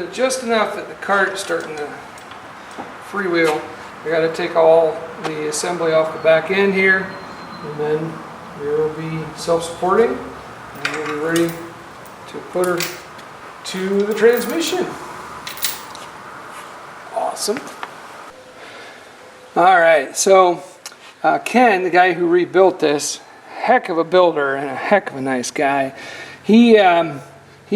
it just enough that the cart's starting to freewheel. I got to take all the assembly off the back end here, and then we'll be self-supporting, and we'll be ready to put her to the transmission. Awesome. All right, so Ken, the guy who rebuilt this, heck of a builder and a heck of a nice guy. He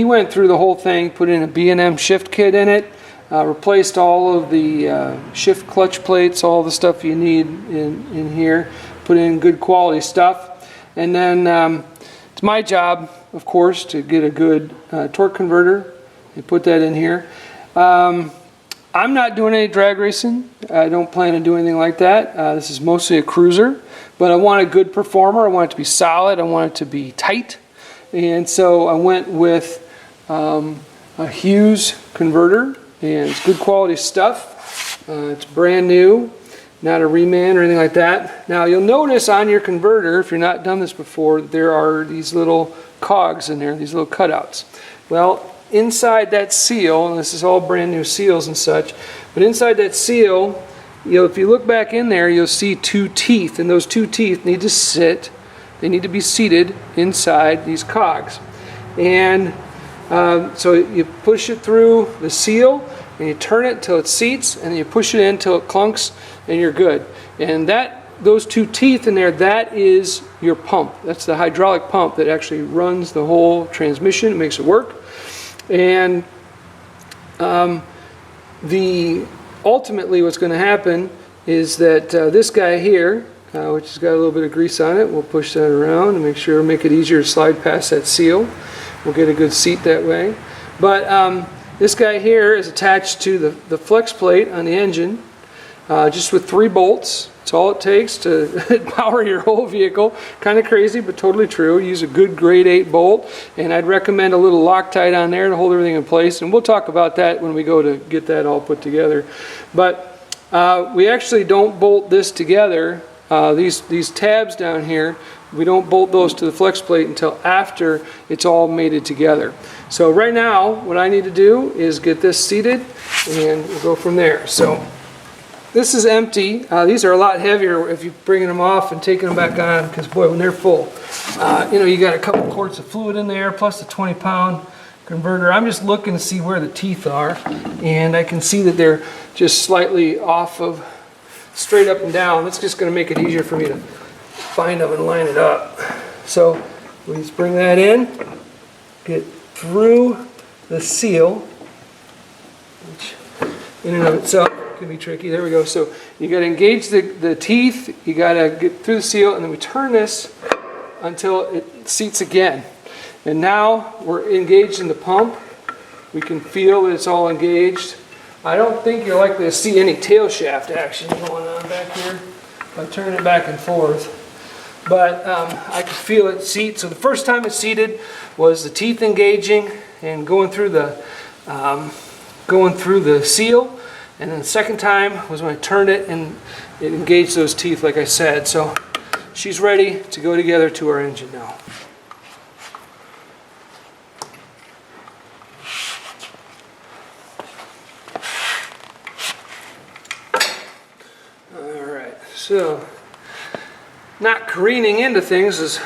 went through the whole thing, put in a B&M shift kit in it, replaced all of the shift clutch plates, all the stuff you need in here, put in good quality stuff. And then it's my job, of course, to get a good torque converter and put that in here. I'm not doing any drag racing. I don't plan on doing anything like that. This is mostly a cruiser, but I want a good performer. I want it to be solid. I want it to be tight. And so I went with a Hughes converter, and it's good quality stuff. It's brand new, not a reman or anything like that. Now you'll notice on your converter, if you're not done this before, there are these little cogs in there, these little cutouts. Well, inside that seal, and this is all brand new seals and such, but inside that seal, if you look back in there, you'll see two teeth, and those two teeth need to sit. They need to be seated inside these cogs. And so you push it through the seal, and you turn it until it seats, and then you push it in until it clunks, and you're good. And those two teeth in there, that is your pump. That's the hydraulic pump that actually runs the whole transmission. It makes it work. And ultimately what's going to happen is that this guy here, which has got a little bit of grease on it, we'll push that around and make it easier to slide past that seal. We'll get a good seat that way. But this guy here is attached to the flex plate on the engine, just with 3 bolts. It's all it takes to power your whole vehicle. Kind of crazy, but totally true. Use a good grade 8 bolt, and I'd recommend a little Loctite on there to hold everything in place, and we'll talk about that when we go to get that all put together. But we actually don't bolt this together. These tabs down here, we don't bolt those to the flex plate until after it's all mated together. So right now, what I need to do is get this seated, and we'll go from there. So this is empty. These are a lot heavier if you're bringing them off and taking them back on, because boy, when they're full, you got a couple quarts of fluid in there, plus the 20-pound converter. I'm just looking to see where the teeth are, and I can see that they're just slightly off of straight up and down. That's just going to make it easier for me to find them and line it up. So we just bring that in, get through the seal, which in and of itself can be tricky. There we go. So you got to engage the teeth, you got to get through the seal, and then we turn this until it seats again. And now we're engaged in the pump. We can feel that it's all engaged. I don't think you're likely to see any tail shaft action going on back here by turning it back and forth. But I could feel it seat. So the first time it seated was the teeth engaging and going through the seal. And then the second time was when I turned it and it engaged those teeth, like I said. So she's ready to go together to our engine now. Alright, so not careening into things as,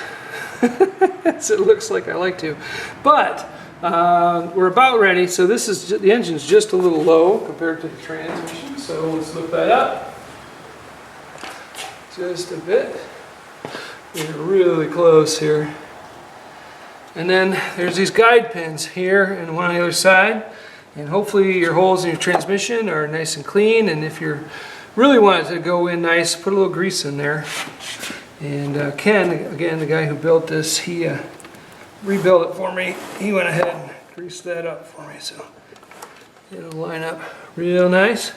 as it looks like I like to. But we're about ready. So this is the engine's just a little low compared to the transmission. So let's lift that up just a bit. We're really close here. And then there's these guide pins here and one on the other side. And hopefully your holes in your transmission are nice and clean. And if you really want it to go in nice, put a little grease in there. And Ken, again, the guy who built this, he rebuilt it for me. He went ahead and greased that up for me, so it'll line up real nice.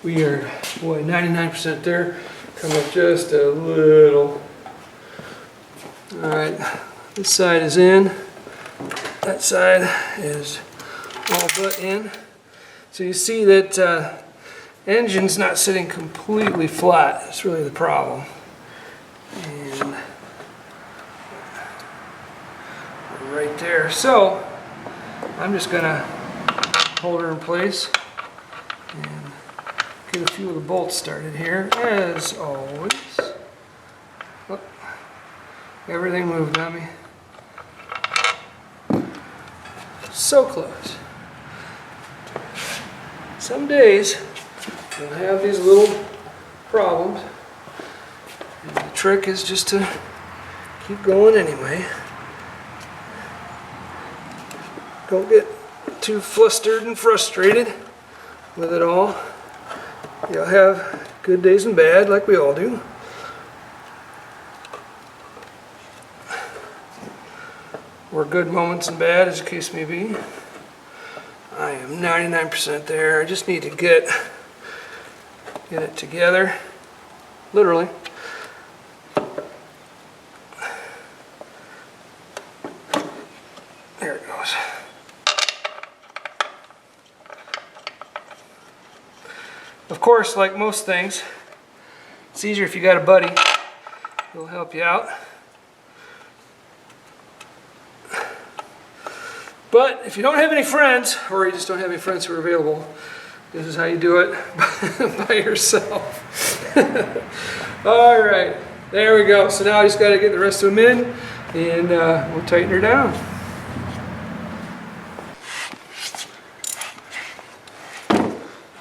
We are, boy, 99% there. Come up just a little. All right, this side is in. That side is all but in. So you see that engine's not sitting completely flat. That's really the problem. And right there. So I'm just gonna hold her in place and get a few of the bolts started here, as always. Oh, everything moved on me. So close. Some days you'll have these little problems, and the trick is just to keep going anyway. Don't get too flustered and frustrated with it all. You'll have good days and bad, like we all do. Or good moments and bad, as the case may be. I am 99% there. I just need to get it together, literally. There it goes. Of course, like most things, it's easier if you got a buddy who'll help you out. But if you don't have any friends, or you just don't have any friends who are available, this is how you do it by yourself. All right, there we go. So now I just got to get the rest of them in, and we'll tighten her down.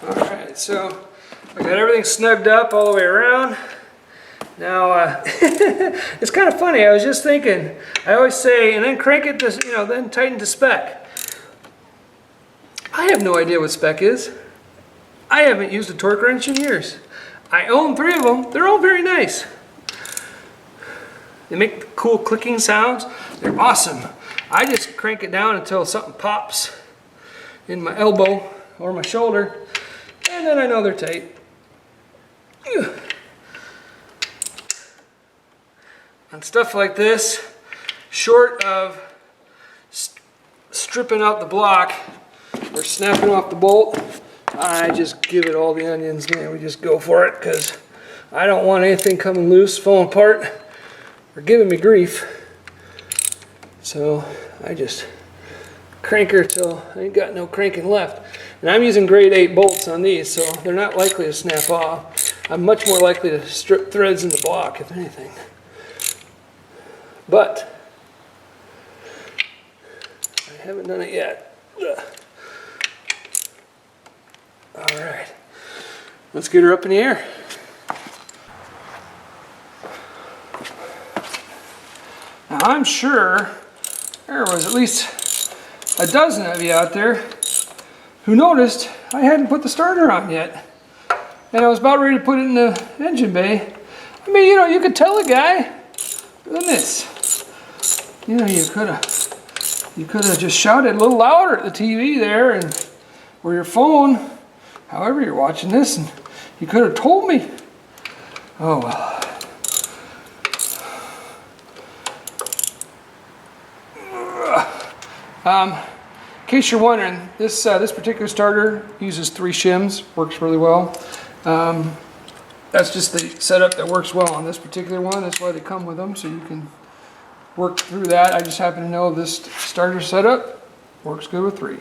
All right, so I got everything snugged up all the way around. Now, it's kind of funny. I was just thinking, I always say, and then crank it to, then tighten to spec. I have no idea what spec is. I haven't used a torque wrench in years. I own 3 of them. They're all very nice. They make cool clicking sounds. They're awesome. I just crank it down until something pops in my elbow or my shoulder, and then I know they're tight. On stuff like this, short of stripping out the block or snapping off the bolt, I just give it all the onions, man. We just go for it, because I don't want anything coming loose, falling apart, or giving me grief. So I just crank her till I ain't got no cranking left. And I'm using grade 8 bolts on these, so they're not likely to snap off. I'm much more likely to strip threads in the block, if anything. But I haven't done it yet. Ugh. All right, let's get her up in the air. Now I'm sure there was at least a dozen of you out there who noticed I hadn't put the starter on yet. And I was about ready to put it in the engine bay. I mean, you could tell the guy, goodness. You could have just shouted a little louder at the TV there, and or your phone, however you're watching this, and you could have told me. Oh well. In case you're wondering, this particular starter uses 3 shims, works really well. That's just the setup that works well on this particular one. That's why they come with them, so you can work through that. I just happen to know this starter setup works good with 3.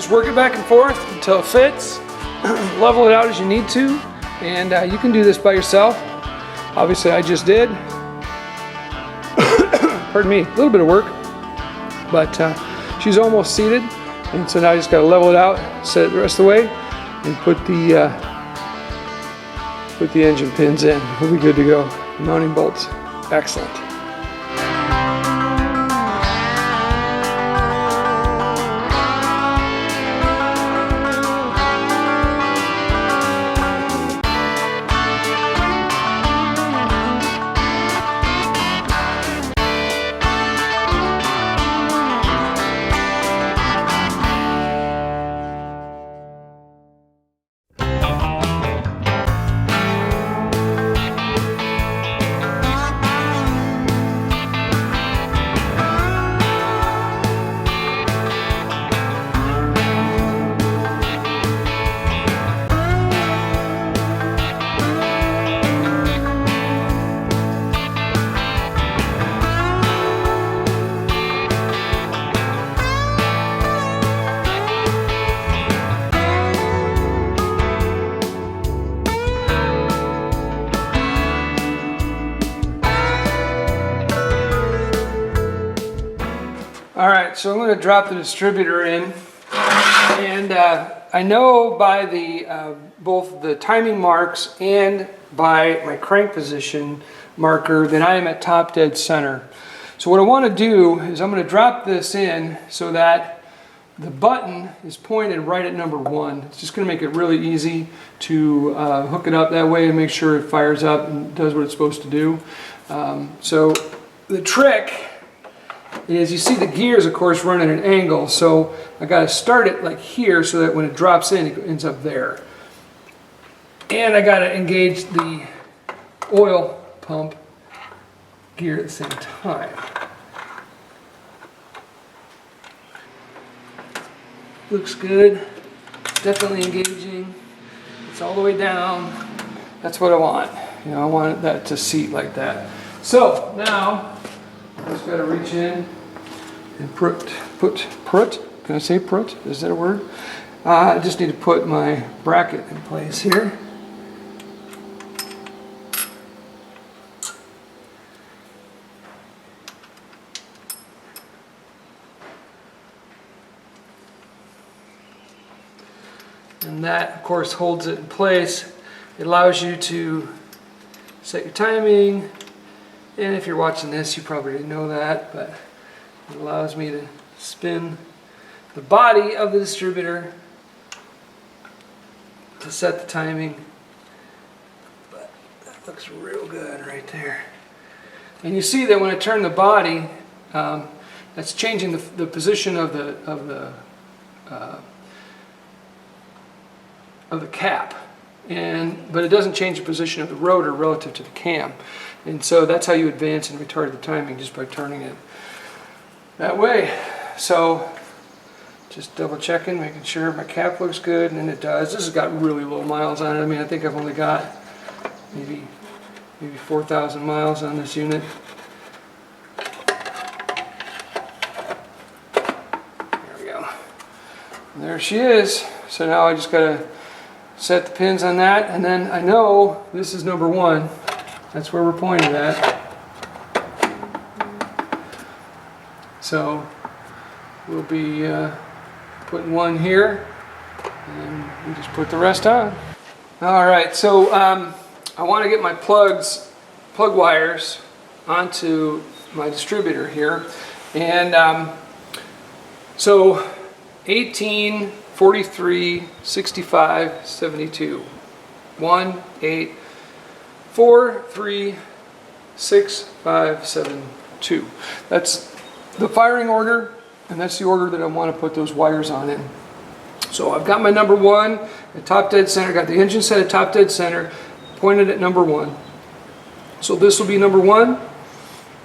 Just work it back and forth until it fits. Level it out as you need to, and you can do this by yourself. Obviously I just did. Pardon me, a little bit of work, but she's almost seated, and so now I just got to level it out, set it the rest of the way, and put the engine pins in. We'll be good to go. Mounting bolts, excellent. Alright, so I'm going to drop the distributor in, and I know by the both the timing marks and by my crank position marker that I am at top dead center. So what I want to do is I'm going to drop this in so that the button is pointed right at number 1. It's just going to make it really easy to hook it up that way and make sure it fires up and does what it's supposed to do. So the trick is, you see the gears, of course, run at an angle, so I got to start it like here so that when it drops in, it ends up there. And I got to engage the oil pump gear at the same time. Looks good. Definitely engaging. It's all the way down. That's what I want. You know, I want that to seat like that. So now I just got to reach in and put, can I say put? Is that a word? I just need to put my bracket in place here. And that, of course, holds it in place. It allows you to set your timing. And if you're watching this, you probably didn't know that, but it allows me to spin the body of the distributor to set the timing. But that looks real good right there. And you see that when I turn the body, that's changing the position of the cap. But it doesn't change the position of the rotor relative to the cam. And so that's how you advance and retard the timing, just by turning it that way. So just double checking, making sure my cap looks good, and it does. This has got really low miles on it. I mean, I think I've only got maybe 4,000 miles on this unit. There we go. And there she is. So now I just gotta set the pins on that, and then I know this is number 1. That's where we're pointed at. So we'll be putting 1 here, and we just put the rest on. All right, so I want to get my plug wires onto my distributor here, and so 18, 43, 65, 72. 1, 8, 4, 3, 6, 5, 7, 2. That's the firing order, and that's the order that I want to put those wires on in. So I've got my number 1 at top dead center, got the engine set at top dead center, pointed at number 1. So this will be number 1,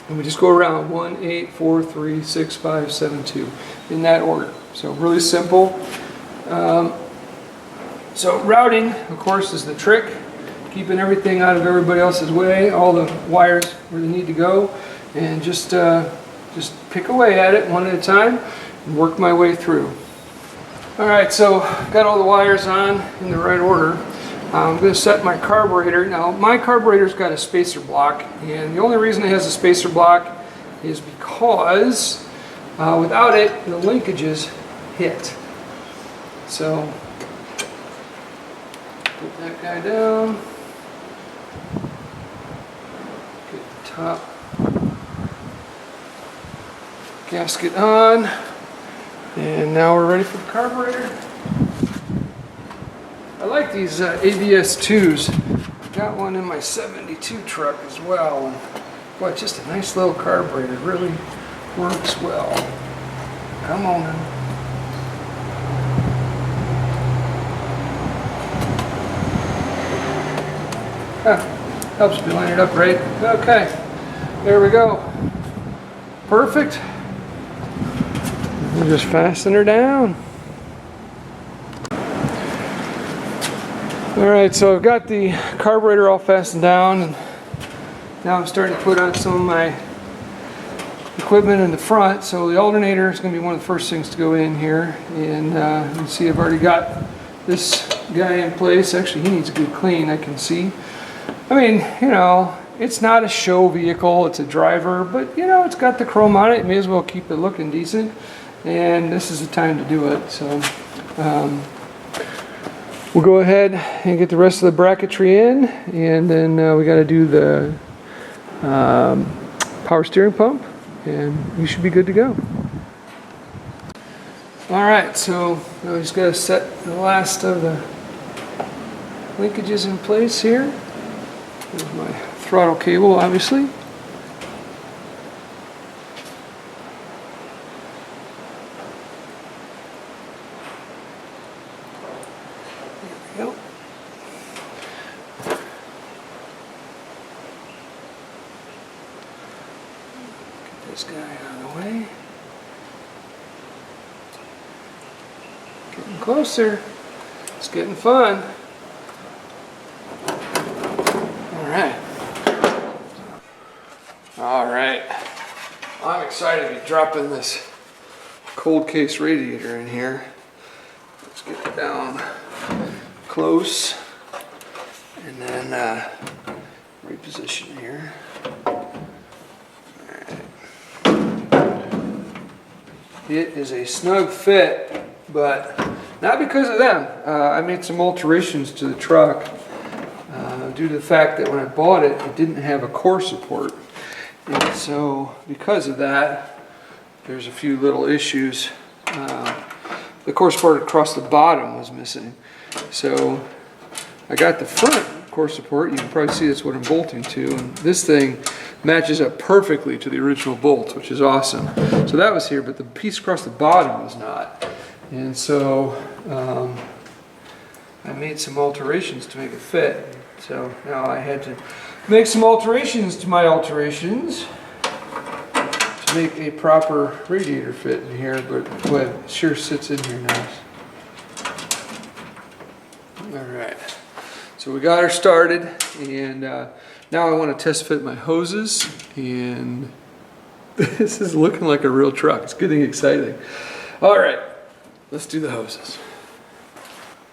and we just go around 1, 8, 4, 3, 6, 5, 7, 2 in that order. So really simple. So routing, of course, is the trick. Keeping everything out of everybody else's way, all the wires where they need to go, and just pick away at it one at a time and work my way through. Alright, so got all the wires on in the right order. I'm going to set my carburetor. Now my carburetor's got a spacer block, and the only reason it has a spacer block is because without it the linkages hit. So put that guy down, get the top gasket on, and now we're ready for the carburetor. I like these ABS 2s. Got one in my 72 truck as well. And boy, it's just a nice little carburetor. It really works well. Come on now. Helps me line it up right. Okay, there we go. Perfect. We'll just fasten her down. Alright, so I've got the carburetor all fastened down, and now I'm starting to put on some of my equipment in the front. So the alternator is going to be one of the first things to go in here, and you can see I've already got this guy in place. Actually, he needs a good clean, I can see. I mean, you know, it's not a show vehicle, it's a driver, but you know, it's got the chrome on it. You may as well keep it looking decent, and this is the time to do it. So we'll go ahead and get the rest of the bracketry in, and then we got to do the power steering pump, and you should be good to go. Alright, so now we just got to set the last of the linkages in place here. There's my throttle cable, obviously. There we go. Get this guy out of the way. Getting closer. It's getting fun. Alright, I'm excited to be dropping this cold case radiator in here. Let's get it down close and then reposition here. Alright. It is a snug fit, but not because of them. I made some alterations to the truck due to the fact that when I bought it, it didn't have a core support. And so, because of that, there's a few little issues. The core support across the bottom was missing. So, I got the front core support. You can probably see that's what I'm bolting to. And this thing matches up perfectly to the original bolt, which is awesome. So that was here, but the piece across the bottom was not. And so, I made some alterations to make it fit. So now I had to make some alterations to my alterations to make a proper radiator fit in here, but boy, it sure sits in here nice. Alright, so we got her started, and now I want to test fit my hoses, and this is looking like a real truck. It's getting exciting. Alright, let's do the hoses.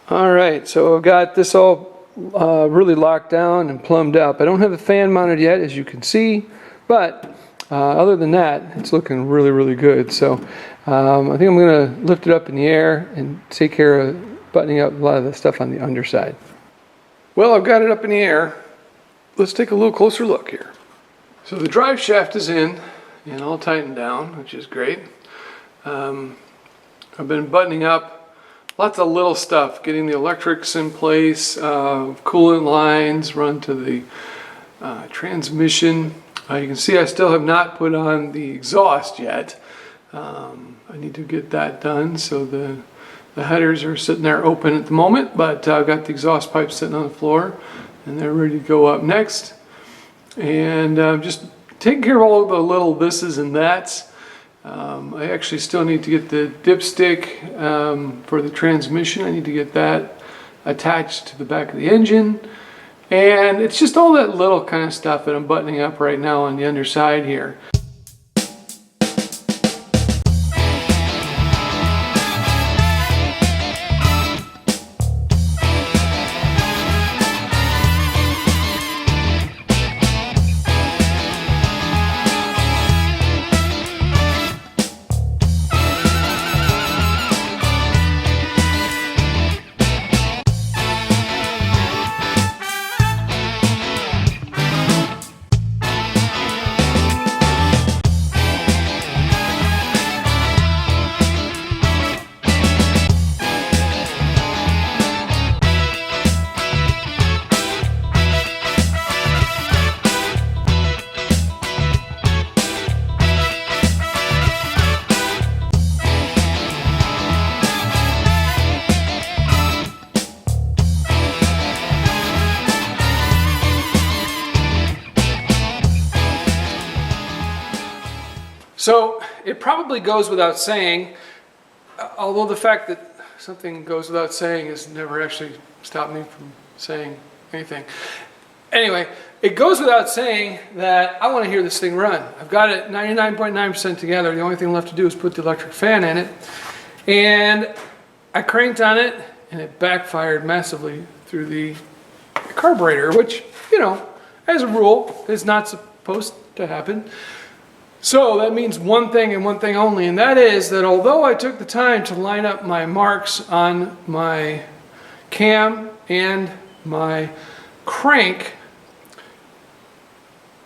Alright, so I've got this all really locked down and plumbed up. I don't have the fan mounted yet, as you can see, but other than that, it's looking really, really good. So I think I'm going to lift it up in the air and take care of buttoning up a lot of the stuff on the underside. Well, I've got it up in the air. Let's take a little closer look here. So the drive shaft is in and all tightened down, which is great. I've been buttoning up lots of little stuff, getting the electrics in place, coolant lines run to the transmission. You can see I still have not put on the exhaust yet. I need to get that done. So the headers are sitting there open at the moment, but I've got the exhaust pipes sitting on the floor and they're ready to go up next. And just taking care of all the little thises and that's. I actually still need to get the dipstick for the transmission. I need to get that attached to the back of the engine. And it's just all that little kind of stuff that I'm buttoning up right now on the underside here. So it probably goes without saying, although the fact that something goes without saying has never actually stopped me from saying anything. Anyway, it goes without saying that I want to hear this thing run. I've got it 99.9% together. The only thing left to do is put the electric fan in it. And I cranked on it and it backfired massively through the carburetor, which, you know, as a rule, is not supposed to happen. So that means one thing and one thing only, and that is that although I took the time to line up my marks on my cam and my crank,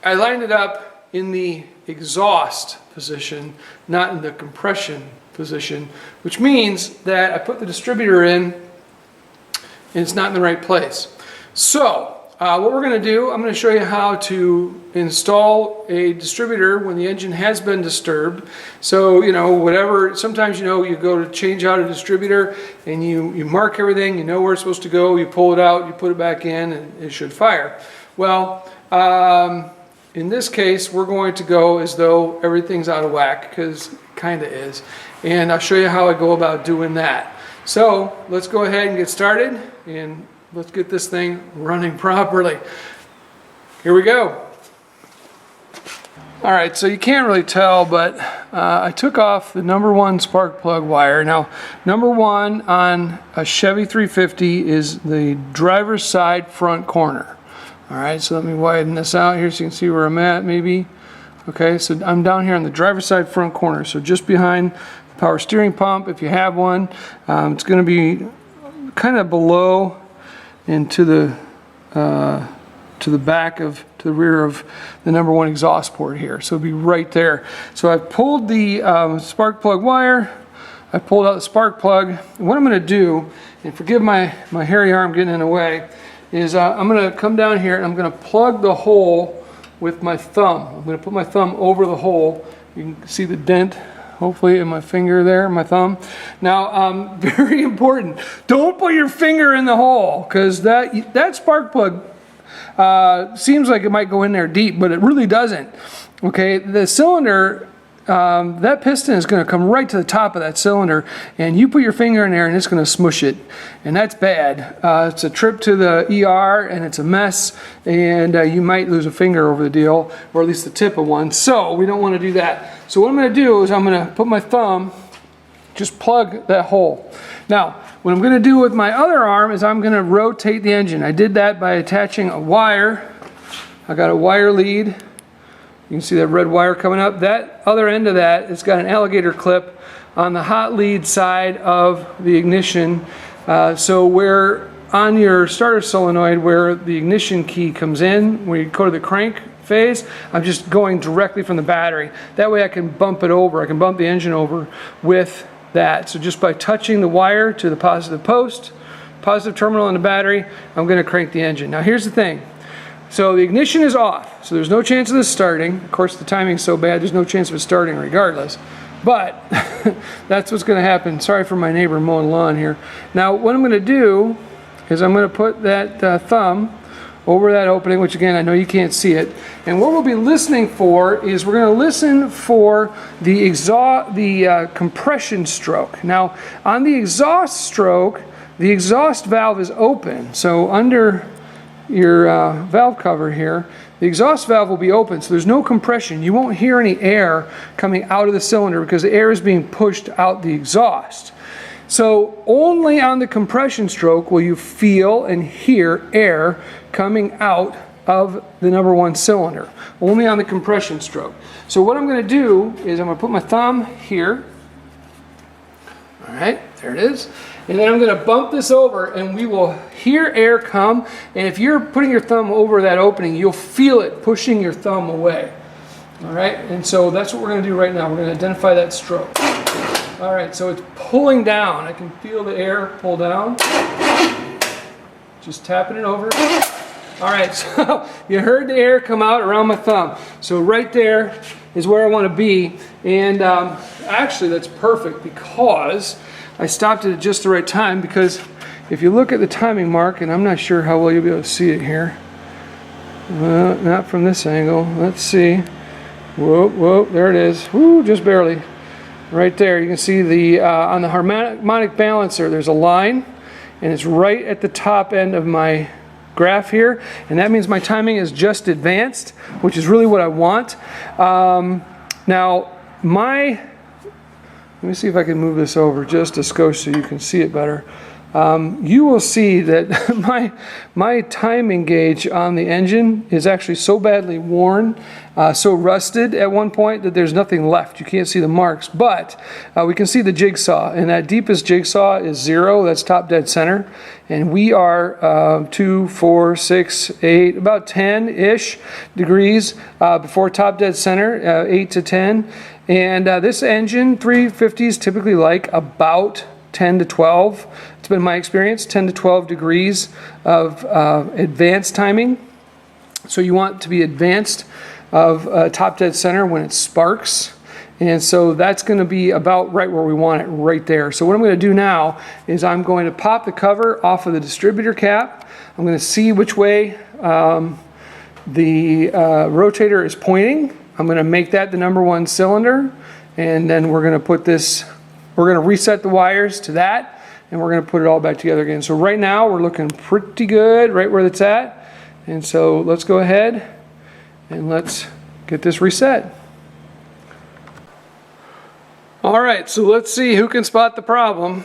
I lined it up in the exhaust position, not in the compression position, which means that I put the distributor in and it's not in the right place. So what we're going to do, I'm going to show you how to install a distributor when the engine has been disturbed. So, you know, whatever, sometimes, you know, you go to change out a distributor and you mark everything, you know where it's supposed to go, you pull it out, you put it back in, and it should fire. Well, in this case, we're going to go as though everything's out of whack, because it kind of is. And I'll show you how I go about doing that. So let's go ahead and get started, and let's get this thing running properly. Here we go. All right, so you can't really tell, but I took off the #1 spark plug wire. Now, #1 on a Chevy 350 is the driver's side front corner. All right, so let me widen this out here so you can see where I'm at, maybe. Okay, so I'm down here on the driver's side front corner, so just behind the power steering pump, if you have one. It's going to be kind of below and to the back of, to the rear of the #1 exhaust port here. So it'll be right there. So I've pulled the spark plug wire. I pulled out the spark plug. And what I'm going to do, and forgive my hairy arm getting in the way, is I'm going to come down here and I'm going to plug the hole with my thumb. I'm going to put my thumb over the hole. You can see the dent, hopefully, in my finger there, my thumb. Now, very important, don't put your finger in the hole, because that spark plug seems like it might go in there deep, but it really doesn't. Okay, the cylinder, that piston is going to come right to the top of that cylinder, and you put your finger in there and it's going to smush it, and that's bad. It's a trip to the ER and it's a mess, and you might lose a finger over the deal, or at least the tip of one. So we don't want to do that. So what I'm going to do is I'm going to put my thumb, just plug that hole. Now, what I'm going to do with my other arm is I'm going to rotate the engine. I did that by attaching a wire. I got a wire lead. You can see that red wire coming up. That other end of that, it's got an alligator clip on the hot lead side of the ignition. So where on your starter solenoid, where the ignition key comes in, where you go to the crank phase, I'm just going directly from the battery. That way I can bump it over. I can bump the engine over with that. So just by touching the wire to the positive post, positive terminal on the battery, I'm going to crank the engine. Now here's the thing. So the ignition is off, so there's no chance of this starting. Of course, the timing's so bad, there's no chance of it starting regardless. But that's what's going to happen. Sorry for my neighbor mowing lawn here. Now, what I'm going to do is I'm going to put that thumb over that opening, which again, I know you can't see it. And what we'll be listening for is we're going to listen for the compression stroke. Now, on the exhaust stroke, the exhaust valve is open. So under your valve cover here, the exhaust valve will be open, so there's no compression. You won't hear any air coming out of the cylinder because the air is being pushed out the exhaust. So only on the compression stroke will you feel and hear air coming out of the #1 cylinder. Only on the compression stroke. So what I'm going to do is I'm going to put my thumb here. All right, there it is. And then I'm going to bump this over and we will hear air come. And if you're putting your thumb over that opening, you'll feel it pushing your thumb away. All right, and so that's what we're going to do right now. We're going to identify that stroke. All right, so it's pulling down. I can feel the air pull down. Just tapping it over. All right, so you heard the air come out around my thumb. So right there is where I want to be. And actually, that's perfect because I stopped it at just the right time, because if you look at the timing mark, and I'm not sure how well you'll be able to see it here. Not from this angle. Let's see. Whoa, whoa, there it is. Woo, just barely. Right there, you can see the on the harmonic balancer, there's a line, and it's right at the top end of my graph here, and that means my timing is just advanced, which is really what I want. Now, let me see if I can move this over just a skosh so you can see it better. You will see that my timing gauge on the engine is actually so badly worn, so rusted at one point that there's nothing left. You can't see the marks, but we can see the jigsaw, and that deepest jigsaw is 0. That's top dead center, and we are 2, 4, 6, 8, about 10-ish degrees before top dead center, 8 to 10. And this engine, 350s, typically like about 10 to 12. It's been my experience, 10 to 12 degrees of advanced timing. So you want to be advanced of top dead center when it sparks. And so that's going to be about right where we want it, right there. So what I'm going to do now is I'm going to pop the cover off of the distributor cap. I'm going to see which way the rotator is pointing. I'm going to make that the #1 cylinder, and then we're going to put this, we're going to reset the wires to that, and we're going to put it all back together again. So right now we're looking pretty good right where it's at, and so let's go ahead and let's get this reset. All right, so let's see who can spot the problem.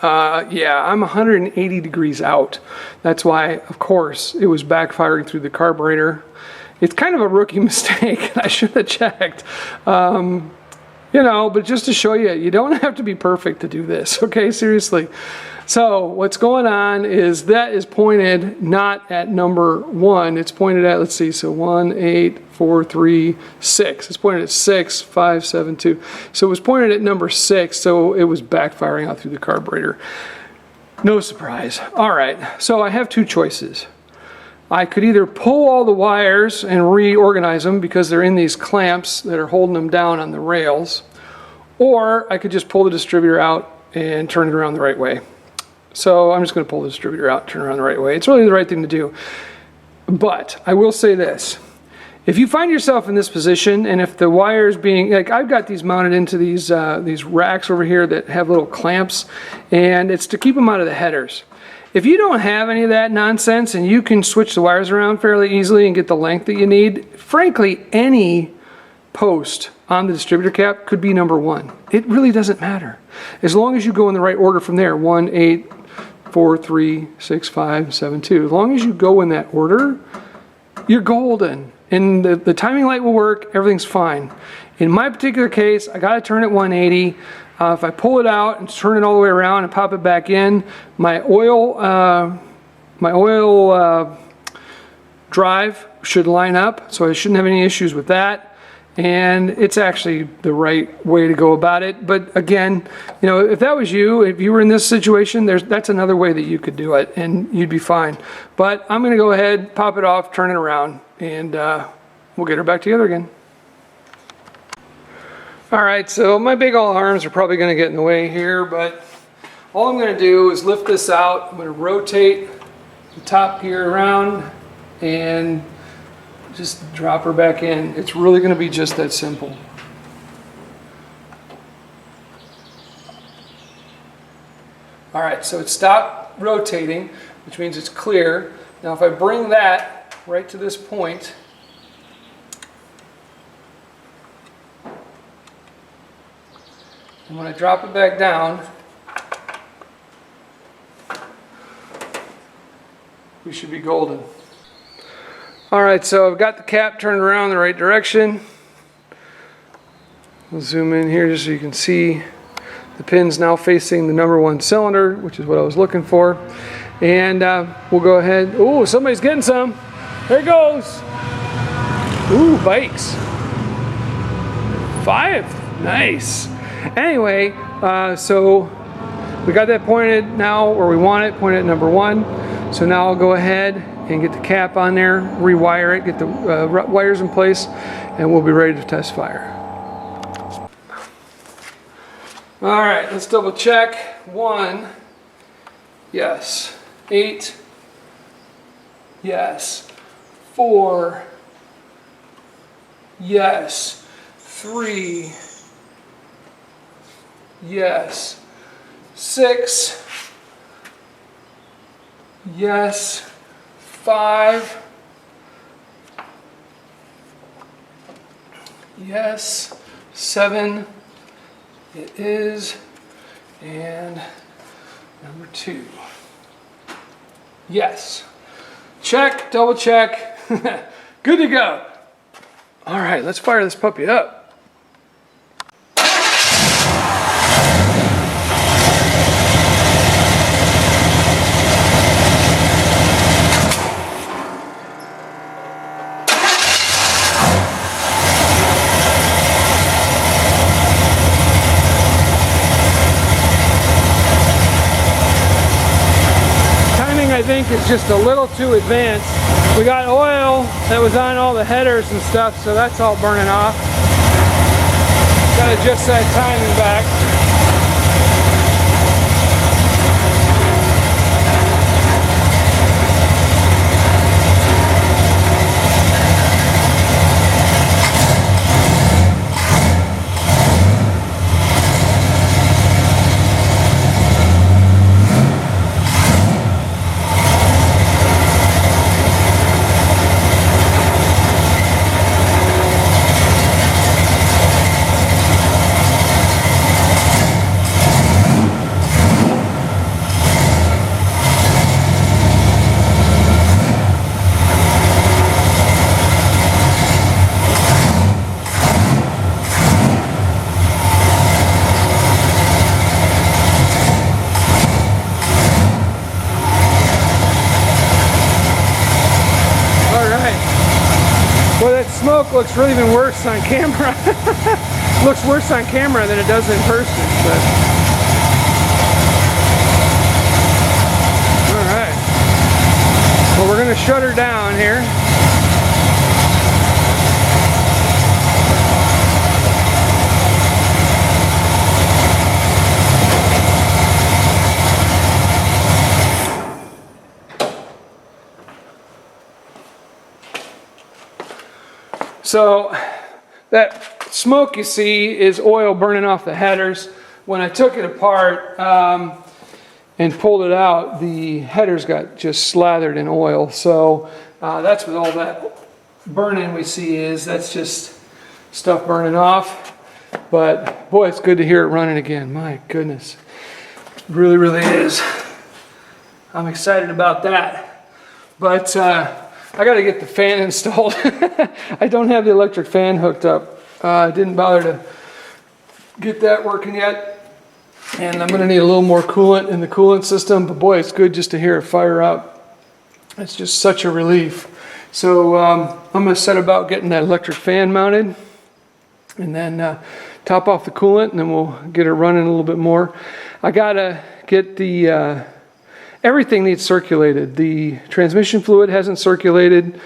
Yeah, I'm 180 degrees out. That's why, of course, it was backfiring through the carburetor. It's kind of a rookie mistake. I should have checked. You know, but just to show you, you don't have to be perfect to do this, okay? Seriously. So what's going on is that is pointed not at #1. It's pointed at, let's see, so 1, 8, 4, 3, 6. It's pointed at 6, 5, 7, 2. So it was pointed at #6, so it was backfiring out through the carburetor. No surprise. All right, so I have two choices. I could either pull all the wires and reorganize them because they're in these clamps that are holding them down on the rails, or I could just pull the distributor out and turn it around the right way. So I'm just going to pull the distributor out and turn it around the right way. It's really the right thing to do. But I will say this. If you find yourself in this position, and if the wires being, like I've got these mounted into these racks over here that have little clamps, and it's to keep them out of the headers. If you don't have any of that nonsense and you can switch the wires around fairly easily and get the length that you need, frankly, any post on the distributor cap could be #1. It really doesn't matter. As long as you go in the right order from there, 1, 8, 4, 3, 6, 5, 7, 2. As long as you go in that order, you're golden. And the timing light will work, everything's fine. In my particular case, I got to turn it 180. If I pull it out and turn it all the way around and pop it back in, my oil drive should line up, so I shouldn't have any issues with that. And it's actually the right way to go about it. But again, you know, if that was you, if you were in this situation, that's another way that you could do it, and you'd be fine. But I'm going to go ahead, pop it off, turn it around, and we'll get her back together again. All right, so my big old arms are probably going to get in the way here, but all I'm going to do is lift this out. I'm going to rotate the top gear around and just drop her back in. It's really going to be just that simple. All right, so it stopped rotating, which means it's clear. Now if I bring that right to this point, and when I drop it back down, we should be golden. All right, so I've got the cap turned around the right direction. We'll zoom in here just so you can see the pins now facing the #1 cylinder, which is what I was looking for. And we'll go ahead. Ooh, somebody's getting some. There it goes. Ooh, bikes. 5, nice. Anyway, so we got that pointed now where we want it, pointed at #1. So now I'll go ahead and get the cap on there, rewire it, get the wires in place, and we'll be ready to test fire. All right, let's double check. 1, yes. 8, yes. 4, yes. 3, yes, 6, yes, 5, yes, 7, it is, and number 2, yes. Check, double check, good to go. All right, let's fire this puppy up. I think is just a little too advanced. We got oil that was on all the headers and stuff, so that's all burning off. Gotta adjust that timing back. Smoke looks really even worse on camera. Looks worse on camera than it does in person. But all right. Well, we're going to shut her down here. So that smoke you see is oil burning off the headers. When I took it apart and pulled it out, the headers got just slathered in oil. So that's what all that burning we see is. That's just stuff burning off. But boy, it's good to hear it running again. My goodness. It really, really is. I'm excited about that. But I got to get the fan installed. I don't have the electric fan hooked up. I didn't bother to get that working yet. And I'm going to need a little more coolant in the coolant system. But boy, it's good just to hear it fire up. It's just such a relief. So I'm going to set about getting that electric fan mounted. And then top off the coolant. And then we'll get it running a little bit more. I got to get the... everything needs circulated. The transmission fluid hasn't circulated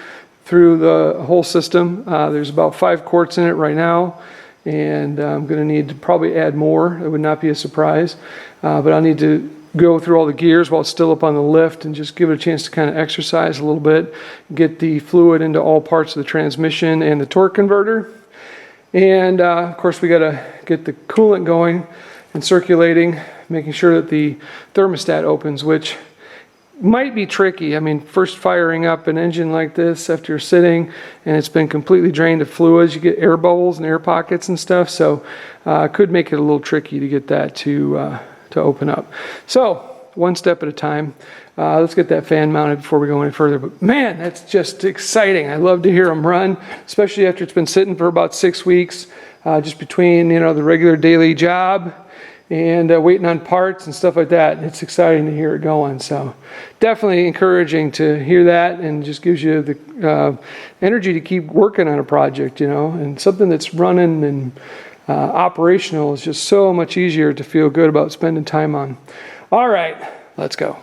through the whole system. There's about 5 quarts in it right now, and I'm going to need to probably add more. It would not be a surprise, but I'll need to go through all the gears while it's still up on the lift and just give it a chance to kind of exercise a little bit, get the fluid into all parts of the transmission and the torque converter. And of course we got to get the coolant going and circulating, making sure that the thermostat opens, which might be tricky. I mean, first firing up an engine like this after you're sitting and it's been completely drained of fluids, you get air bubbles and air pockets and stuff, so could make it a little tricky to get that to open up. So one step at a time. Let's get that fan mounted before we go any further. But man, that's just exciting. I love to hear them run, especially after it's been sitting for about 6 weeks, just between the regular daily job and waiting on parts and stuff like that. It's exciting to hear it going. So definitely encouraging to hear that, and just gives you the energy to keep working on a project, and something that's running and operational is just so much easier to feel good about spending time on. All right, let's go.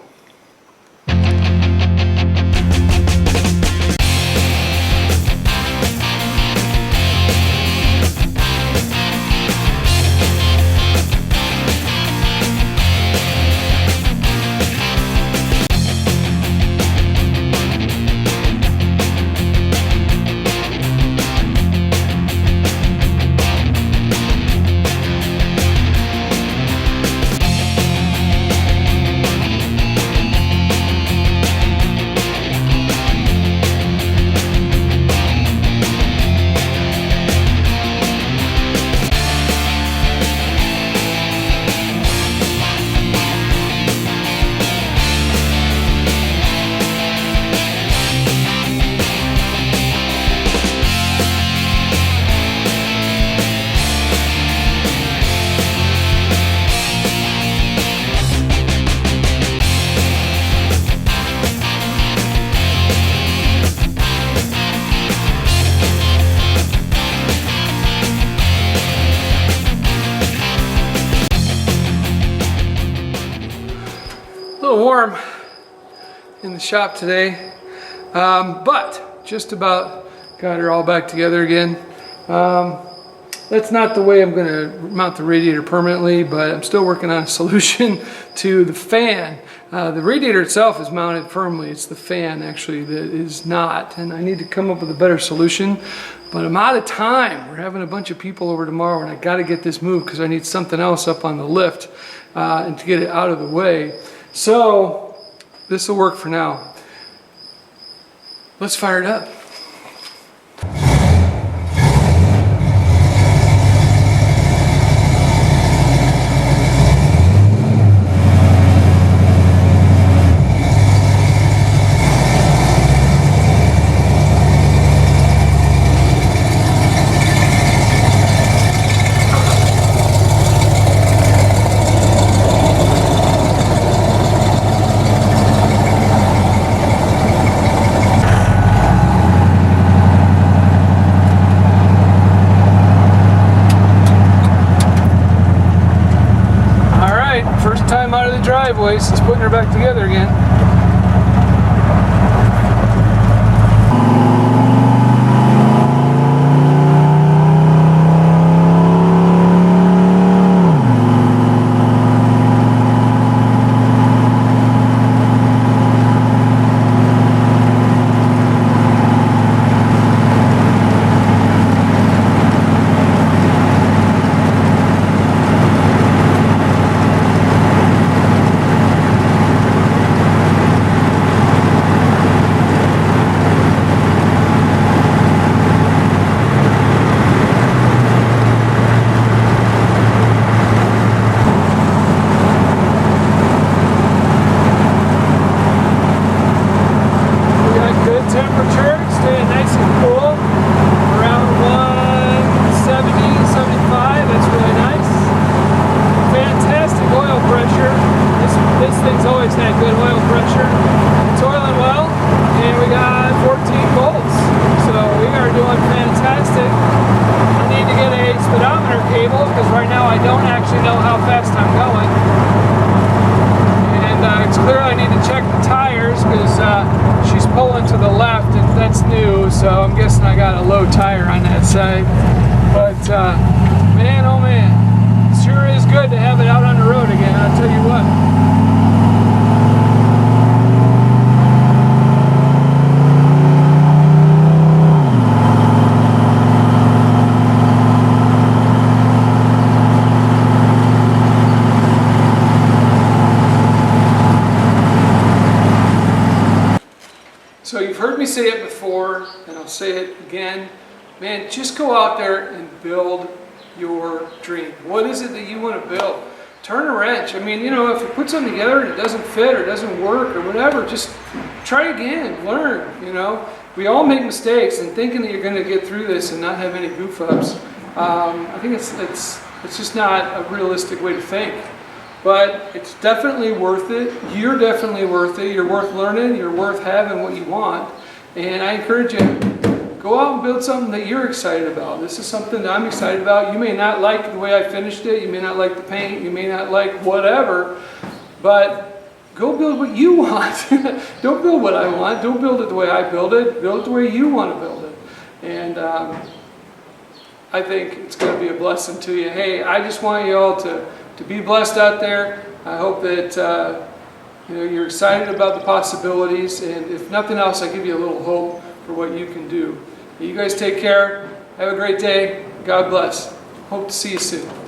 the shop today, but just about got her all back together again. That's not the way I'm going to mount the radiator permanently, but I'm still working on a solution to the fan. The radiator itself is mounted firmly. It's the fan actually that is not, and I need to come up with a better solution. But I'm out of time. We're having a bunch of people over tomorrow, and I got to get this moved because I need something else up on the lift and to get it out of the way. So this will work for now. Let's fire it up. First time out of the driveway, so it's putting her back together again. Temperature staying nice and cool, around 170, 75. That's really nice. Fantastic oil pressure. This thing's always had good oil pressure. It's oiling well, and we got 14 volts, so we are doing fantastic. I need to get a speedometer cable because right now I don't actually know how fast I'm going. It's clear I need to check the tires because she's pulling to the left, and that's new, so I'm guessing I got a low tire on that side. But man, oh man, it sure is good to have it out on the road again, I'll tell you what. So you've heard me say it before, and I'll say it again. Man, just go out there and build your dream. What is it that you want to build? Turn a wrench. I mean, you know, if you put something together and it doesn't fit or doesn't work or whatever, just try again, learn, you know. We all make mistakes, and thinking that you're going to get through this and not have any goof ups, I think it's just not a realistic way to think. But it's definitely worth it. You're definitely worth it. You're worth learning. You're worth having what you want. And I encourage you, go out and build something that you're excited about. This is something that I'm excited about. You may not like the way I finished it. You may not like the paint. You may not like whatever. But go build what you want. Don't build what I want. Don't build it the way I build it. Build it the way you want to build it. And I think it's going to be a blessing to you. Hey, I just want you all to be blessed out there. I hope that you know, you're excited about the possibilities, and if nothing else, I give you a little hope for what you can do. You guys take care. Have a great day. God bless. Hope to see you soon.